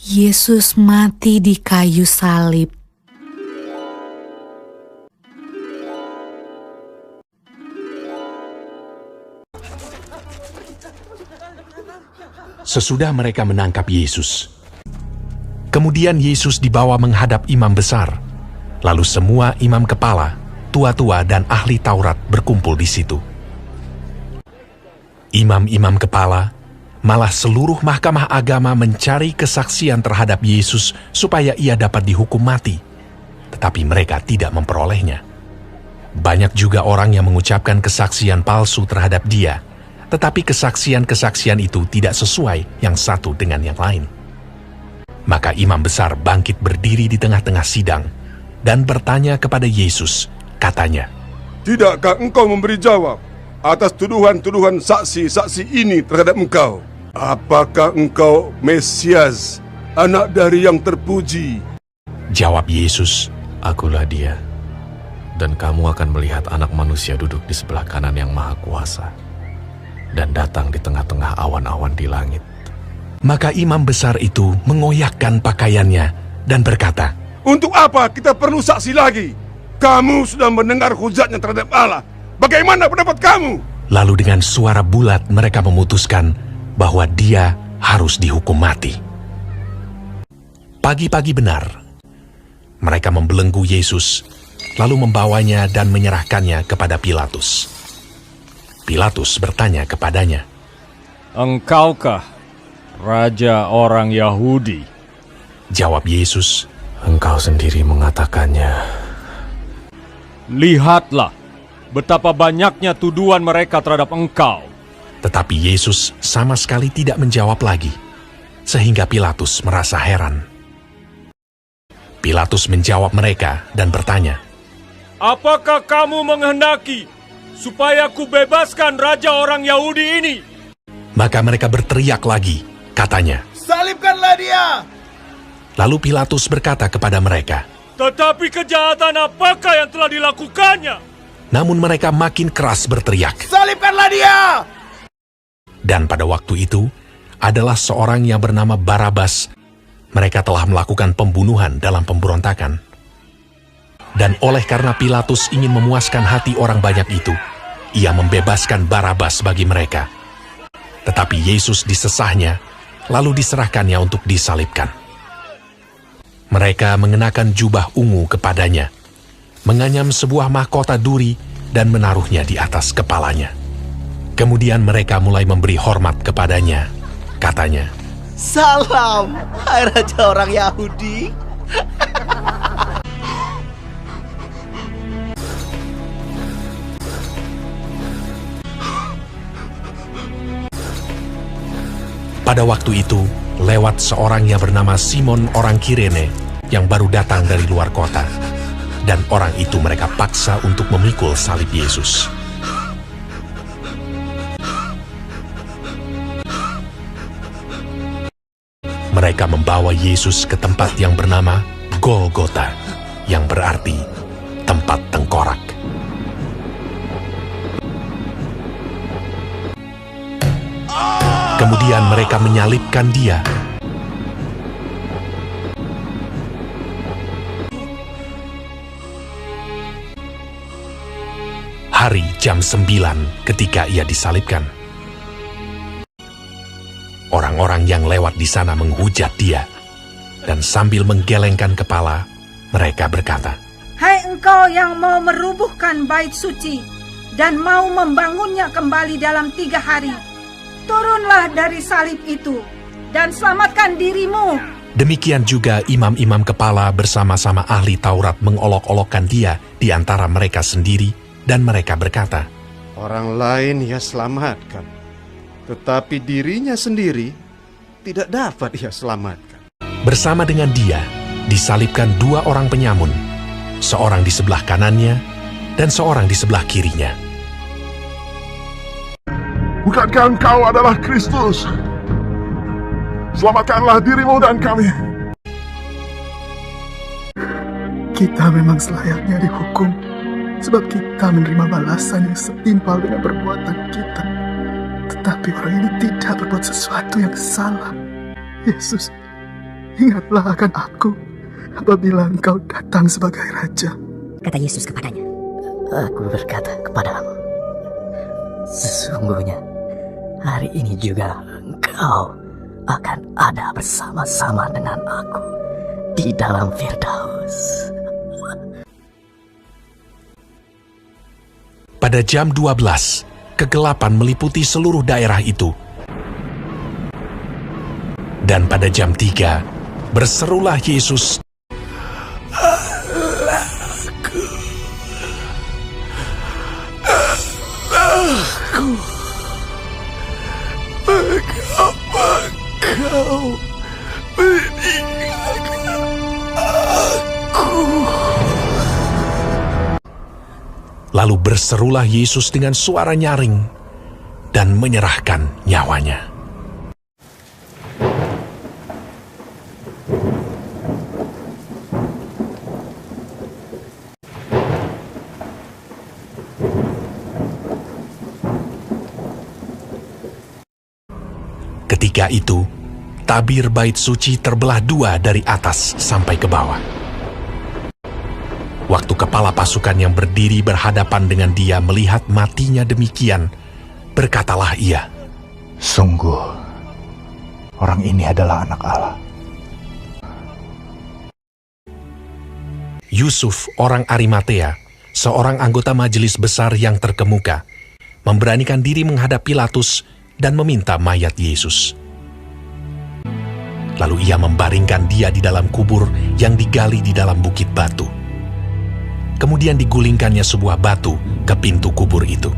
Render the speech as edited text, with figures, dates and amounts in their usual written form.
Yesus mati di kayu salib. Sesudah mereka menangkap Yesus, kemudian Yesus dibawa menghadap imam besar. Lalu semua imam kepala, tua-tua dan ahli Taurat berkumpul di situ. Imam-imam kepala, malah seluruh mahkamah agama mencari kesaksian terhadap Yesus supaya ia dapat dihukum mati. Tetapi mereka tidak memperolehnya. Banyak juga orang yang mengucapkan kesaksian palsu terhadap dia, tetapi kesaksian-kesaksian itu tidak sesuai yang satu dengan yang lain. Maka imam besar bangkit berdiri di tengah-tengah sidang dan bertanya kepada Yesus, katanya, "Tidakkah engkau memberi jawab atas tuduhan-tuduhan saksi-saksi ini terhadap engkau? Apakah engkau Mesias, anak dari yang terpuji?" Jawab Yesus, "Akulah dia, dan kamu akan melihat Anak Manusia duduk di sebelah kanan yang Maha Kuasa, dan datang di tengah-tengah awan-awan di langit." Maka imam besar itu mengoyakkan pakaiannya dan berkata, "Untuk apa kita perlu saksi lagi? Kamu sudah mendengar hujatnya terhadap Allah. Bagaimana pendapat kamu?" Lalu dengan suara bulat mereka memutuskan bahwa dia harus dihukum mati. Pagi-pagi benar, mereka membelenggu Yesus, lalu membawanya dan menyerahkannya kepada Pilatus. Pilatus bertanya kepadanya, "Engkaukah Raja orang Yahudi?" Jawab Yesus, "Engkau sendiri mengatakannya." "Lihatlah betapa banyaknya tuduhan mereka terhadap engkau." Tetapi Yesus sama sekali tidak menjawab lagi, sehingga Pilatus merasa heran. Pilatus menjawab mereka dan bertanya, "Apakah kamu menghendaki supaya ku bebaskan Raja orang Yahudi ini?" Maka mereka berteriak lagi, katanya, "Salibkanlah dia!" Lalu Pilatus berkata kepada mereka, "Tetapi kejahatan apakah yang telah dilakukannya?" Namun mereka makin keras berteriak. "Salibkanlah dia!" Dan pada waktu itu, adalah seorang yang bernama Barabas. Mereka telah melakukan pembunuhan dalam pemberontakan. Dan oleh karena Pilatus ingin memuaskan hati orang banyak itu, ia membebaskan Barabas bagi mereka. Tetapi Yesus disesahnya, lalu diserahkannya untuk disalibkan. Mereka mengenakan jubah ungu kepadanya, menganyam sebuah mahkota duri dan menaruhnya di atas kepalanya. Kemudian mereka mulai memberi hormat kepadanya. Katanya, "Salam, hai Raja orang Yahudi." pada waktu itu, lewat seorang yang bernama Simon orang Kirene yang baru datang dari luar kota. Dan orang itu mereka paksa untuk memikul salib Yesus. Mereka membawa Yesus ke tempat yang bernama Golgota, yang berarti tempat tengkorak. Kemudian mereka menyalibkan dia. Hari jam 9 ketika ia disalibkan. Orang-orang yang lewat di sana menghujat dia, dan sambil menggelengkan kepala, mereka berkata, "Hai engkau yang mau merubuhkan bait suci dan mau membangunnya kembali dalam 3 hari, turunlah dari salib itu dan selamatkan dirimu." Demikian juga imam-imam kepala bersama-sama ahli Taurat mengolok-olokkan dia di antara mereka sendiri, dan mereka berkata, "Orang lain ia selamatkan, tetapi dirinya sendiri tidak dapat ia selamatkan." Bersama dengan dia disalibkan 2 orang penyamun, seorang di sebelah kanannya dan seorang di sebelah kirinya. "Bukankah engkau adalah Kristus? Selamatkanlah dirimu dan kami." Kita memang selayaknya dihukum, sebab kita menerima balasan yang setimpal dengan perbuatan kita. Tetapi orang ini tidak berbuat sesuatu yang salah. ingatlah akan aku apabila engkau datang sebagai Raja. Kata Yesus kepadanya, Aku berkata kepadamu, sesungguhnya hari ini juga engkau akan ada bersama-sama dengan aku di dalam Firdaus. Pada jam 12, kegelapan meliputi seluruh daerah itu. Dan pada jam 3, berserulah Yesus, Allahku, mengapa kau meninggalkan aku? Lalu berserulah Yesus dengan suara nyaring dan menyerahkan nyawanya. Ketika itu, tabir bait suci terbelah dua dari atas sampai ke bawah. Waktu kepala pasukan yang berdiri berhadapan dengan dia melihat matinya demikian, berkatalah ia, Sungguh, orang ini adalah anak Allah. Yusuf, orang Arimatea, seorang anggota majelis besar yang terkemuka, memberanikan diri menghadap Pilatus dan meminta mayat Yesus. Lalu ia membaringkan dia di dalam kubur yang digali di dalam bukit batu. Kemudian digulingkannya sebuah batu ke pintu kubur itu.